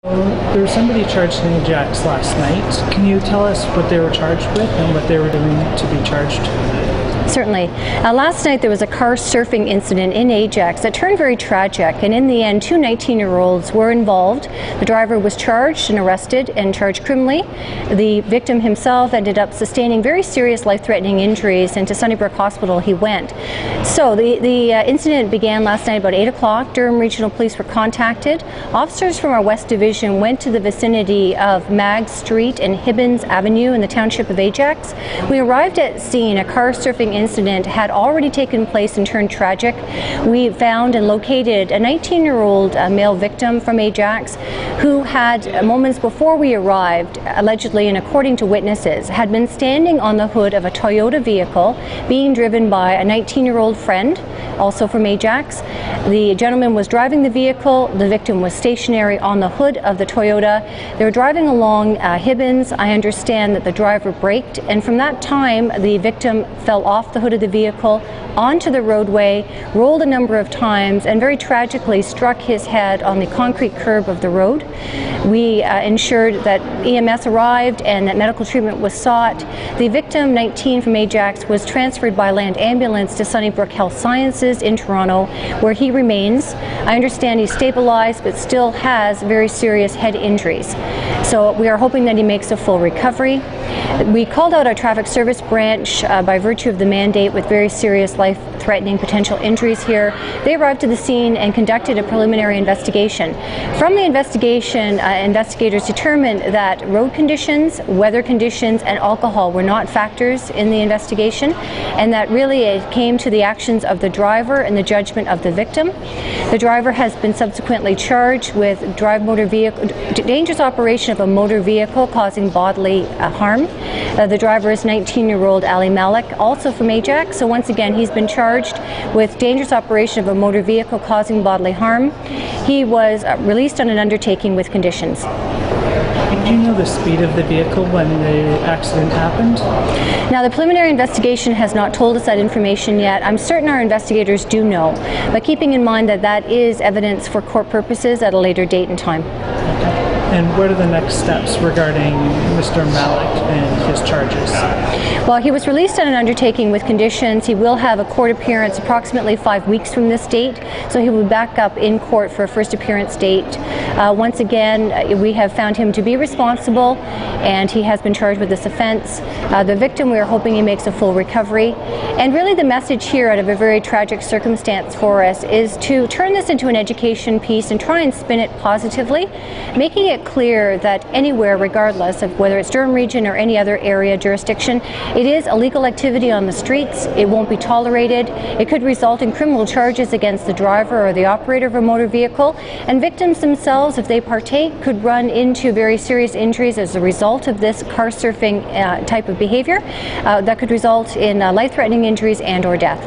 There was somebody charged in Ajax last night. Can you tell us what they were charged with and what they were doing to be charged? Certainly. Last night there was a car surfing incident in Ajax that turned very tragic, and in the end 2 19-year-olds were involved. The driver was charged and arrested and charged criminally. The victim himself ended up sustaining very serious life-threatening injuries, and to Sunnybrook Hospital he went. So the incident began last night about 8 o'clock. Durham Regional Police were contacted. Officers from our West Division went to the vicinity of Mag Street and Hibbins Avenue in the township of Ajax. We arrived at scene. A car surfing incident had already taken place and turned tragic. We found and located a 19-year-old male victim from Ajax who had, moments before we arrived, allegedly and according to witnesses, had been standing on the hood of a Toyota vehicle being driven by a 19-year-old friend, also from Ajax. The gentleman was driving the vehicle. The victim was stationary on the hood of the Toyota. They were driving along Hibbins. I understand that the driver braked, and from that time the victim fell off the hood of the vehicle onto the roadway, rolled a number of times, and very tragically struck his head on the concrete curb of the road. We ensured that EMS arrived and that medical treatment was sought. The victim, 19, from Ajax, was transferred by land ambulance to Sunnybrook Health Sciences in Toronto, where he remains. I understand he's stabilized but still has very serious head injuries. So we are hoping that he makes a full recovery. We called out our traffic service branch by virtue of the mandate with very serious life-threatening potential injuries here. They arrived to the scene and conducted a preliminary investigation. From the investigation, investigators determined that road conditions, weather conditions, and alcohol were not factors in the investigation, and that really it came to the actions of the driver and the judgment of the victim. The driver has been subsequently charged with dangerous operation of a motor vehicle causing bodily harm. The driver is 19-year-old Ali Malik, also from Ajax. So once again, he's been charged with dangerous operation of a motor vehicle causing bodily harm. He was released on an undertaking with conditions. Do you know the speed of the vehicle when the accident happened? Now, the preliminary investigation has not told us that information yet. I'm certain our investigators do know, but keeping in mind that that is evidence for court purposes at a later date and time. Okay. And what are the next steps regarding Mr. Malik and his charges? Well, he was released on an undertaking with conditions. He will have a court appearance approximately 5 weeks from this date, so he will be back up in court for a first appearance date. Once again, we have found him to be responsible, and he has been charged with this offense. The victim, we are hoping he makes a full recovery. And really the message here out of a very tragic circumstance for us is to turn this into an education piece and try and spin it positively, making it clear that anywhere, regardless of whether it's Durham Region or any other area jurisdiction, it is illegal activity on the streets. It won't be tolerated. It could result in criminal charges against the driver or the operator of a motor vehicle, and victims themselves, if they partake, could run into very serious injuries as a result of this car surfing type of behavior that could result in life-threatening injuries and or death.